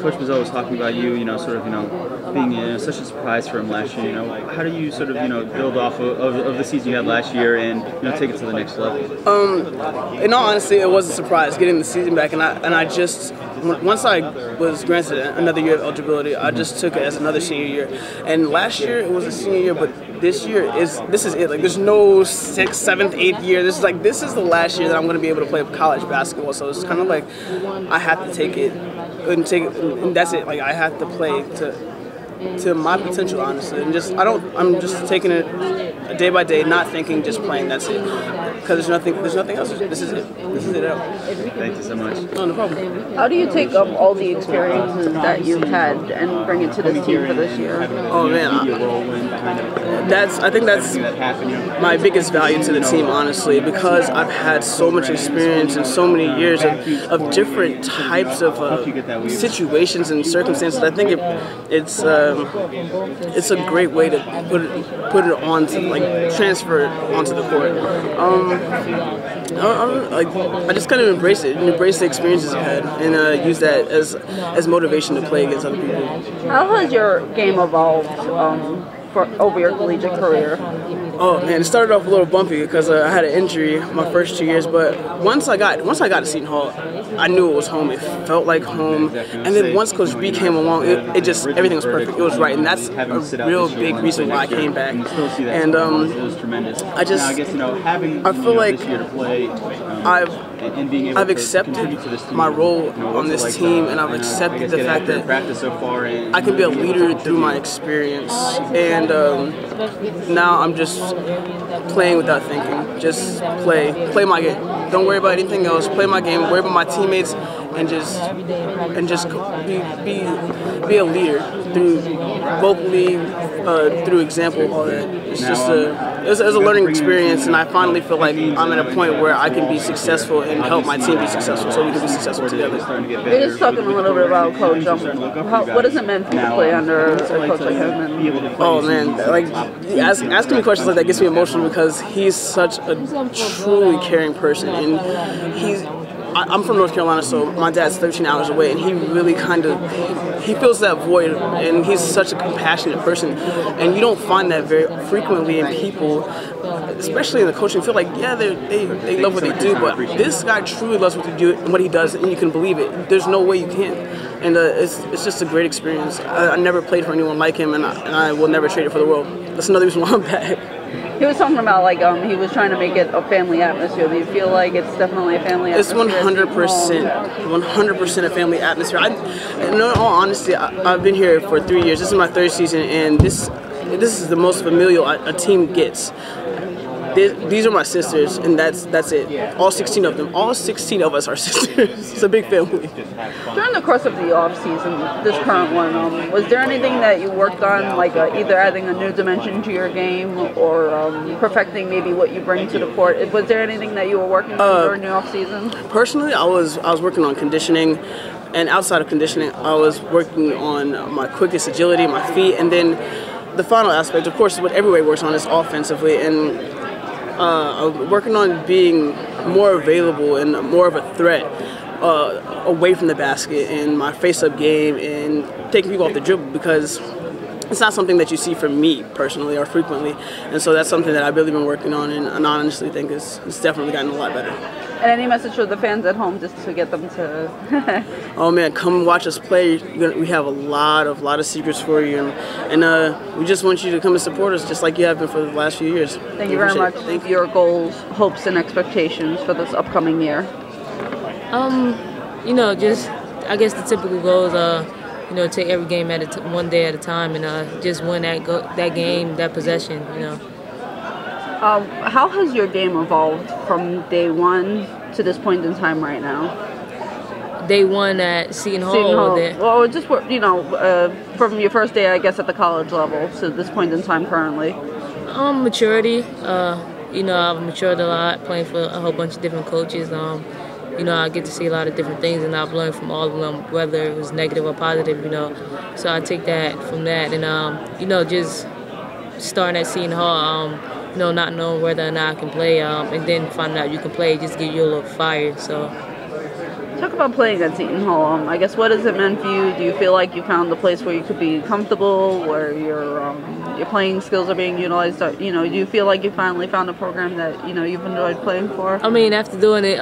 Coach Bizzell was talking about you, sort of, being such a surprise for him last year. How do you sort of, build off of the season you had last year and take it to the next level? In all honesty, it was a surprise getting the season back, and I just once I was granted another year of eligibility, I just took it as another senior year. And last year it was a senior year, but this year this is it. Like there's no 6th, 7th, 8th year. This is the last year that I'm going to be able to play college basketball. So it's kind of like I have to take it, and that's it. Like I have to play to my potential, honestly, and I'm just taking it day by day, not thinking, just playing. That's it. Because there's nothing else. This is it. This is it out. Thank you so much. No problem. How do you take up all the experiences that you've had and bring it to this team for this year? Oh man, I think that's my biggest value to the team, honestly, because I've had so much experience and so many years of different types of situations and circumstances. I think it's a great way to put it on to transfer it onto the court. I just kind of embrace the experiences I've had, and use that as motivation to play against other people. How has your game evolved over your collegiate career? Oh man, it started off a little bumpy because I had an injury my first 2 years, but once I got to Seton Hall, I knew it was home. It felt like home, and then once Coach B came along, it just everything was perfect. It was right, and that's a real big reason why I came back. And I feel like I've accepted my role on this team, and I've accepted the fact that I can be a leader through my experience, and now I'm just playing without thinking. Just play my game. Don't worry about anything else. Play my game. Worry about my teammates, and just be a leader through vocally, through example, all that. It's just it was a learning experience, and I finally feel like I'm at a point where I can be successful and help my team be successful, so we can be successful together. You're just talking a little bit about Coach. What does it mean for you to play under a coach like him? Oh man, asking me questions like that gets me emotional because he's such a truly caring person, and I'm from North Carolina, so my dad's 13 hours away, and he really he fills that void, and he's such a compassionate person, and you don't find that very frequently in people, especially in the coaching field. Like, yeah, they love what they do, but this guy truly loves what they do and what he does, and you can believe it. There's no way you can't, and it's just a great experience. I never played for anyone like him, and I will never trade it for the world. That's another reason why I'm back. He was talking about he was trying to make it a family atmosphere. Do you feel like it's definitely a family atmosphere? It's 100% a family atmosphere. In all honesty, I've been here for 3 years. This is my 3rd season, and this is the most familial a team gets. These are my sisters, and that's it. All 16 of them. All 16 of us are sisters. It's a big family. During the course of the off season, this current one, was there anything that you worked on, like either adding a new dimension to your game or perfecting maybe what you bring to the court? Was there anything that you were working on during the off season? Personally, I was working on conditioning, and outside of conditioning, I was working on my quickest agility, my feet, and then the final aspect, of course, is what everybody works on is offensively, and working on being more available and more of a threat away from the basket and my face-up game and taking people off the dribble, because it's not something that you see from me personally or frequently, and so that's something that I've really been working on, and I honestly think it's definitely gotten a lot better. And any message for the fans at home just to get them to... Oh man, come watch us play. We have a lot of secrets for you, and we just want you to come and support us just like you have been for the last few years. Thank you very much. Thank you. Your goals, hopes, and expectations for this upcoming year? Just I guess the typical goals take every game one day at a time, and just win that game, that possession, How has your game evolved from day one to this point in time right now? Day one at Seton Hall. Well, just from your first day, I guess, at the college level to this point in time currently. Maturity. I've matured a lot playing for a whole bunch of different coaches. I get to see a lot of different things, and I've learned from all of them, whether it was negative or positive. So I take that from that, and just starting at Seton Hall. Not knowing whether or not I can play, and then finding out you can play, just give you a little fire. So, talk about playing at Seton Hall. I guess what has it meant for you? Do you feel like you found a place where you could be comfortable, where your playing skills are being utilized? Do you feel like you finally found a program that you've enjoyed playing for? I mean, after doing it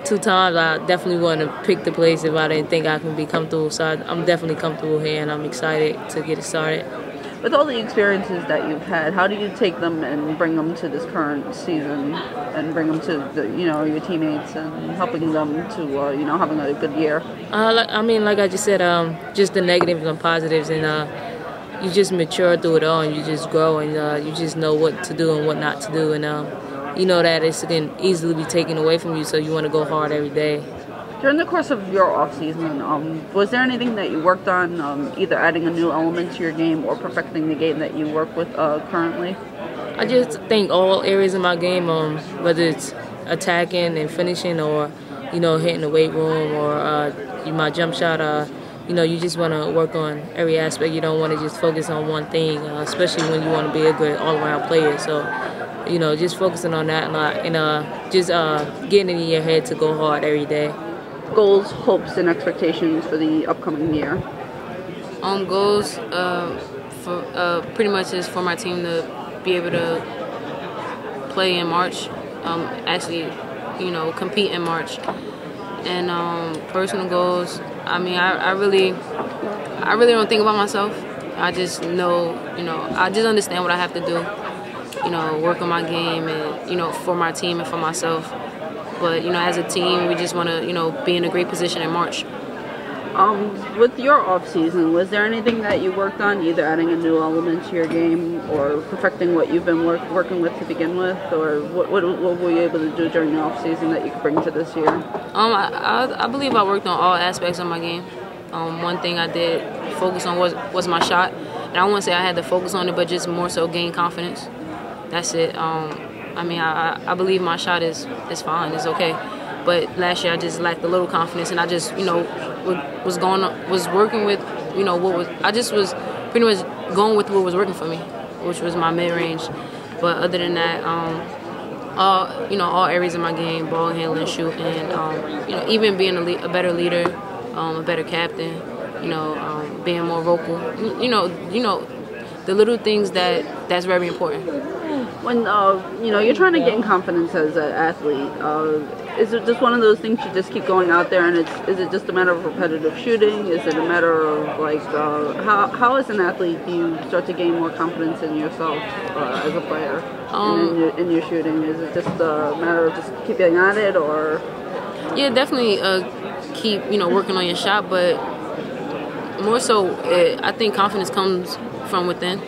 2 times, I definitely want to pick the place if I didn't think I can be comfortable. So I'm definitely comfortable here, and I'm excited to get it started. With all the experiences that you've had, how do you take them and bring them to this current season, and bring them to your teammates and helping them to having a good year? Like I just said, just the negatives and positives, and you just mature through it all, and you just grow, and you just know what to do and what not to do, and you know that it can easily be taken away from you, so you want to go hard every day. During the course of your off-season, was there anything that you worked on, either adding a new element to your game or perfecting the game that you work with currently? I just think all areas of my game, whether it's attacking and finishing, or hitting the weight room, or my jump shot, you just want to work on every aspect. You don't want to just focus on one thing, especially when you want to be a good all-around player. So, just focusing on that and just getting it in your head to go hard every day. Goals, hopes, and expectations for the upcoming year? Goals for pretty much is for my team to be able to play in March, actually, compete in March. And personal goals, I really don't think about myself. I just know, I just understand what I have to do, work on my game and, for my team and for myself. But, as a team, we just want to, be in a great position in March. With your off-season, was there anything that you worked on, either adding a new element to your game or perfecting what you've been working with to begin with? Or what were you able to do during the off-season that you could bring to this year? I believe I worked on all aspects of my game. One thing I did focus on was my shot. And I won't say I had to focus on it, but just more so gain confidence. That's it. I believe my shot is fine, it's okay. But last year I just lacked a little confidence, and I just, was working with, I just was pretty much going with what was working for me, which was my mid-range. But other than that, all areas of my game, ball handling, shooting, even being a better leader, a better captain, being more vocal, the little things that's very important. When you're trying to gain confidence as an athlete, is it just one of those things you just keep going out there, and is it just a matter of repetitive shooting? Is it a matter of how as an athlete do you start to gain more confidence in yourself as a player and in your shooting? Is it just a matter of just keeping at it, or? Yeah, definitely keep working on your shot, but more so I think confidence comes from within.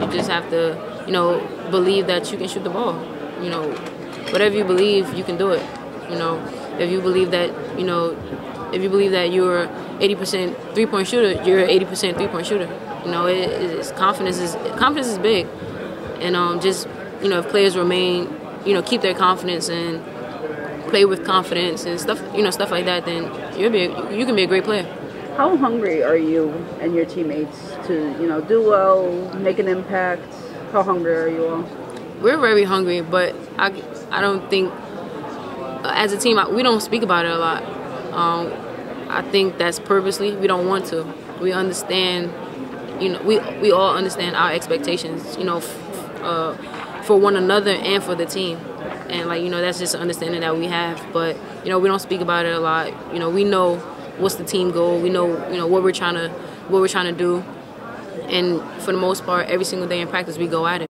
You just have to believe that you can shoot the ball. Whatever you believe, you can do it. If you believe that, you're 80% three-point shooter, you're an 80% three-point shooter. Confidence is big, and just if players remain, keep their confidence and play with confidence and stuff, stuff like that, then you can be a great player. How hungry are you and your teammates to do well, make an impact? How hungry are you all? We're very hungry, but I don't think, as a team, we don't speak about it a lot. I think that's purposely. We don't want to. We understand, we all understand our expectations, for one another and for the team. And that's just an understanding that we have. But, we don't speak about it a lot. We know what's the team goal. We know, what we're trying to do. And for the most part, every single day in practice, we go at it.